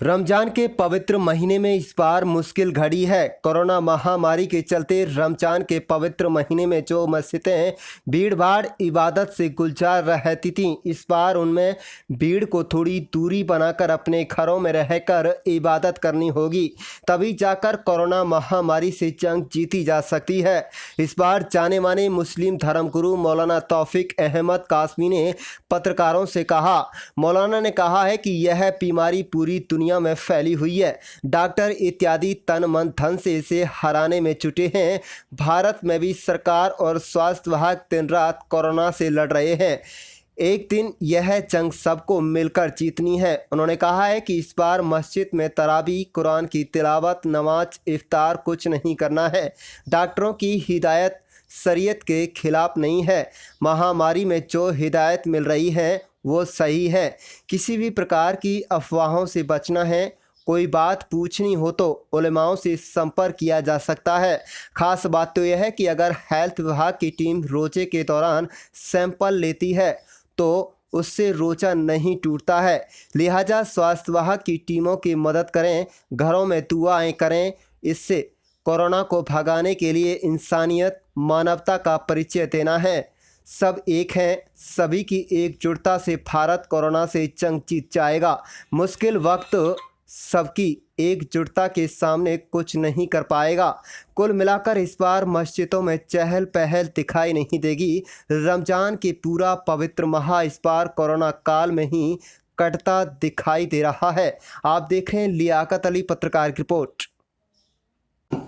रमजान के पवित्र महीने में इस बार मुश्किल घड़ी है। कोरोना महामारी के चलते रमजान के पवित्र महीने में जो मस्जिदें भीड़ भाड़ इबादत से गुलजार रहती थीं, इस बार उनमें भीड़ को थोड़ी दूरी बनाकर अपने घरों में रहकर इबादत करनी होगी, तभी जाकर कोरोना महामारी से जंग जीती जा सकती है। इस बार जाने माने मुस्लिम धर्मगुरु मौलाना तौफीक अहमद कासमी ने पत्रकारों से कहा। मौलाना ने कहा है कि यह बीमारी पूरी दुनिया में फैली हुई है। डॉक्टर इत्यादि तन मन धन से इसे हराने में जुटे हैं। भारत में भी सरकार और स्वास्थ्य विभाग दिन रात कोरोना से लड़ रहे हैं। एक दिन यह जंग सबको मिलकर जीतनी है। उन्होंने कहा है कि इस बार मस्जिद में तरावी, कुरान की तिलावत, नमाज, इफ्तार कुछ नहीं करना है। डॉक्टरों की हिदायत शरीयत के खिलाफ नहीं है। महामारी में जो हिदायत मिल रही है वो सही है। किसी भी प्रकार की अफवाहों से बचना है। कोई बात पूछनी हो तो उलेमाओं से संपर्क किया जा सकता है। खास बात तो यह है कि अगर हेल्थ विभाग की टीम रोजे के दौरान सैंपल लेती है तो उससे रोजा नहीं टूटता है। लिहाजा स्वास्थ्य विभाग की टीमों की मदद करें, घरों में दुआएं करें। इससे कोरोना को भगाने के लिए इंसानियत, मानवता का परिचय देना है। सब एक हैं, सभी की एकजुटता से भारत कोरोना से जंग जीत जाएगा। मुश्किल वक्त सबकी एकजुटता के सामने कुछ नहीं कर पाएगा। कुल मिलाकर इस बार मस्जिदों में चहल पहल दिखाई नहीं देगी। रमजान के पूरा पवित्र माह इस बार कोरोना काल में ही कटता दिखाई दे रहा है। आप देख रहे हैं लियाकत अली पत्रकार की रिपोर्ट।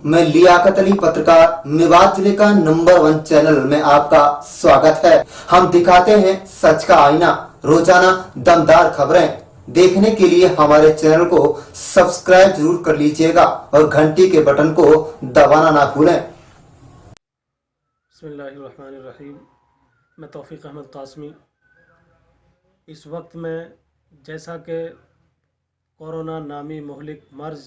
मैं लियाकत अली पत्रकार, मेवात जिले का नंबर 1 चैनल में आपका स्वागत है। हम दिखाते हैं सच का आईना, रोजाना दमदार खबरें। देखने के लिए हमारे चैनल को सब्सक्राइब जरूर कर लीजिएगा और घंटी के बटन को दबाना ना भूलें। बिस्मिल्लाहिर्रहमानिर्रहीम। मैं तौफीक अहमद कासमी। इस वक्त में जैसा कि कोरोना नामी मुहलिक मर्ज़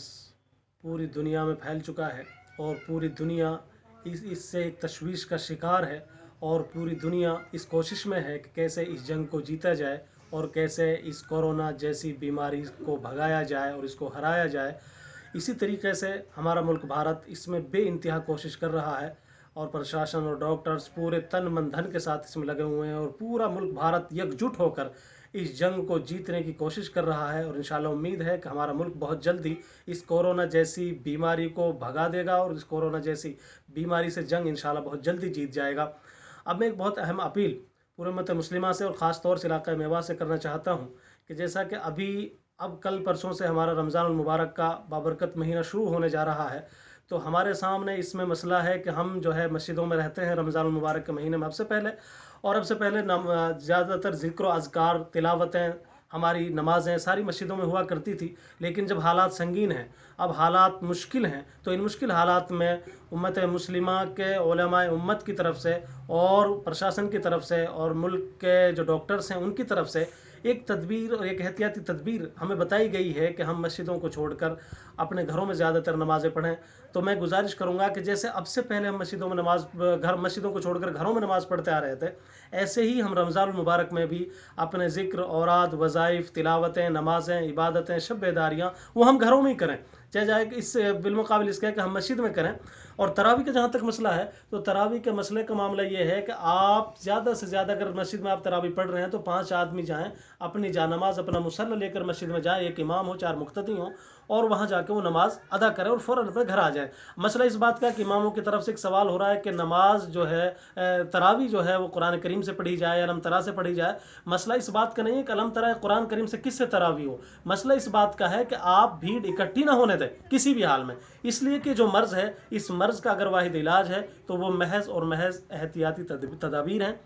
पूरी दुनिया में फैल चुका है और पूरी दुनिया इससे एक तशवीश का शिकार है और पूरी दुनिया इस कोशिश में है कि कैसे इस जंग को जीता जाए और कैसे इस कोरोना जैसी बीमारी को भगाया जाए और इसको हराया जाए। इसी तरीके से हमारा मुल्क भारत इसमें बेइंतहा कोशिश कर रहा है और प्रशासन और डॉक्टर्स पूरे तन मन धन के साथ इसमें लगे हुए हैं और पूरा मुल्क भारत एकजुट होकर इस जंग को जीतने की कोशिश कर रहा है। और इंशाल्लाह उम्मीद है कि हमारा मुल्क बहुत जल्दी इस कोरोना जैसी बीमारी को भगा देगा और इस कोरोना जैसी बीमारी से जंग इंशाल्लाह बहुत जल्दी जीत जाएगा। अब मैं एक बहुत अहम अपील पूरे उम्मत मुस्लिमा से और ख़ास तौर से इलाक़ा मेवात से करना चाहता हूँ कि जैसा कि अब कल परसों से हमारा रमज़ान मुबारक का बाबरकत महीना शुरू होने जा रहा है, तो हमारे सामने इसमें मसला है कि हम जो है मस्जिदों में रहते हैं रमज़ान मुबारक के महीने में। अब से पहले ज़्यादातर ज़िक्र अज़कार, तिलावतें, हमारी नमाज़ें सारी मस्जिदों में हुआ करती थी। लेकिन जब हालात संगीन हैं, अब हालात मुश्किल हैं, तो इन मुश्किल हालात में उम्मत मुस्लिमा के उलमाए उम्मत की तरफ से और प्रशासन की तरफ से और मुल्क के जो डॉक्टर्स हैं उनकी तरफ से एक तदबीर और एक एहतियाती तदबीर हमें बताई गई है कि हम मस्जिदों को छोड़कर अपने घरों में ज़्यादातर नमाज़ें पढ़ें। तो मैं गुजारिश करूँगा कि जैसे अब से पहले हम मस्जिदों को छोड़कर घरों में नमाज़ पढ़ते आ रहे थे, ऐसे ही हम रमज़ान मुबारक में भी अपने ज़िक्र, औराद, वज़ाइफ, तिलावतें, नमाज़ें, इबादतें, शब बेदारियाँ वो हम घरों में ही करें। चाहे जाए कि इस बिलमुकाबिल इसके कि हम मस्जिद में करें। और तरावी का जहाँ तक मसला है, तो तरावी के मसले का मामला ये है कि आप ज़्यादा से ज़्यादा अगर मस्जिद में आप तरावी पढ़ रहे हैं तो 5 आदमी जाएँ, अपनी जानमाज़, अपना मुसल्ला लेकर मस्जिद में जाएँ, एक इमाम हो, 4 मुक्तदी हों और वहाँ जाके वो नमाज़ अदा करें और फ़ौरन अपने घर आ जाएँ। मसला इस बात का कि इमामों की तरफ से एक सवाल हो रहा है कि नमाज जो है तरावी जो है वो कुरान करीम से पढ़ी जाए, अलम तरा से पढ़ी जाए। मसला इस बात का नहीं है कि अलम तरा कुरान करीम से किससे तरावी हो, मसला इस बात का है कि आप भीड़ इकट्ठी ना होने दें किसी भी हाल में। इसलिए कि जो मर्ज़ है, इस मर्ज़ का अगर वाहिद इलाज है तो वो महज और महज एहतियाती तदाबीर हैं।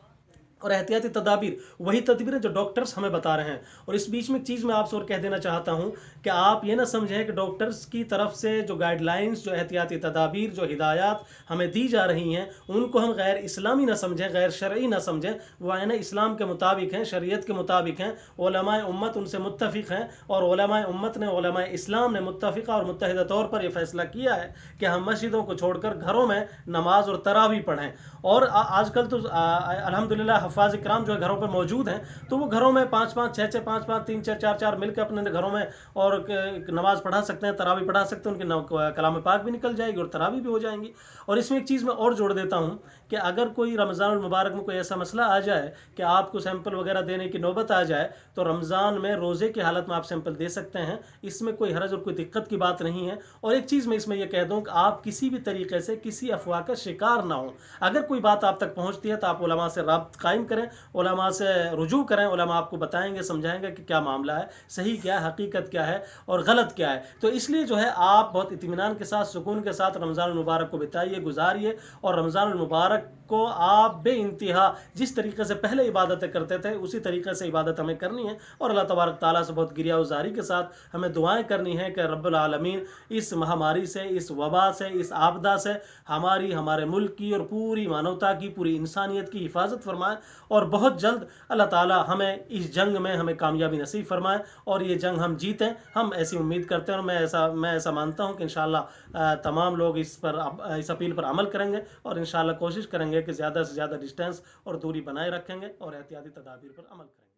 और एहतियाती तदाबीर वही तदबीरें जो डॉक्टर्स हमें बता रहे हैं। और इस बीच में एक चीज़ मैं आपसे और कह देना चाहता हूँ कि आप ये ना समझें कि डॉक्टर्स की तरफ से जो गाइडलाइंस, जो एहतियाती तदाबीर, जो हिदायत हमें दी जा रही हैं, उनको हम गैर इस्लामी ना समझें, गैर शरई ना समझें। वो आईन इस्लाम के मुताबिक हैं, शरीयत के मुताबिक हैं। उलमाए उम्मत उनसे मुत्तफ़िक़ हैं और उलमाए उम्मत ने, उलमाए इस्लाम ने मुत्तफ़िक़ा और मुत्तहिदा तौर पर यह फ़ैसला किया है कि हम मस्जिदों को छोड़कर घरों में नमाज और तरावी पढ़ें। और आजकल तो अल्हम्दुलिल्लाह हफ़ाज़ इकराम जो है घरों पे मौजूद हैं, तो वो घरों में 5-5, 6-6, 5-5, 3-4, 4-4 मिलकर अपने घरों में और नमाज़ पढ़ा सकते हैं, तरावी पढ़ा सकते हैं, उनकी कलाम पाक भी निकल जाएगी और तरावी भी हो जाएंगी। और इसमें एक चीज़ मैं और जोड़ देता हूँ कि अगर कोई रमज़ान मुबारक में कोई ऐसा मसला आ जाए कि आपको सैंपल वगैरह देने की नौबत आ जाए, तो रमज़ान में रोज़े की हालत में आप सैंपल दे सकते हैं, इसमें कोई हरज और कोई दिक्कत की बात नहीं है। और एक चीज़ मैं इसमें यह कह दूँ कि आप किसी भी तरीके से किसी अफवाह का शिकार ना हो। अगर कोई बात आप तक पहुँचती है तो आप उलमा से राब्ता कायम करें, उलमा से रुजू करें, उलमा आपको बताएंगे, समझाएंगे कि क्या मामला है, सही क्या है, हकीकत क्या है और गलत क्या है। तो इसलिए जो है आप बहुत इत्मीनान के साथ, सुकून के साथ रमज़ान मुबारक को बिताइए, गुजारिए। और रमज़ान मुबारक को आप बे इंतहा जिस तरीके से पहले इबादतें करते थे उसी तरीके से इबादत हमें करनी है। और अल्लाह तबारक ताला से बहुत गिरियाउज़ारी के साथ हमें दुआएं करनी है कि रब्बुल आलमीन इस महामारी से, इस वबा से, इस आपदा से हमारी, हमारे मुल्क की और पूरी मानवता की, पूरी इंसानियत की हिफाजत फरमाए। और बहुत जल्द अल्लाह ताला हमें इस जंग में हमें कामयाबी नसीब फरमाए और ये जंग हम जीतें। हम ऐसी उम्मीद करते हैं और मैं ऐसा मानता हूँ कि इंशाअल्लाह तमाम लोग इस अपील पर अमल करेंगे और इंशाअल्लाह कोशिश करेंगे कि ज़्यादा से ज़्यादा डिस्टेंस और दूरी बनाए रखेंगे और एहतियाती तदाबीर पर अमल करेंगे।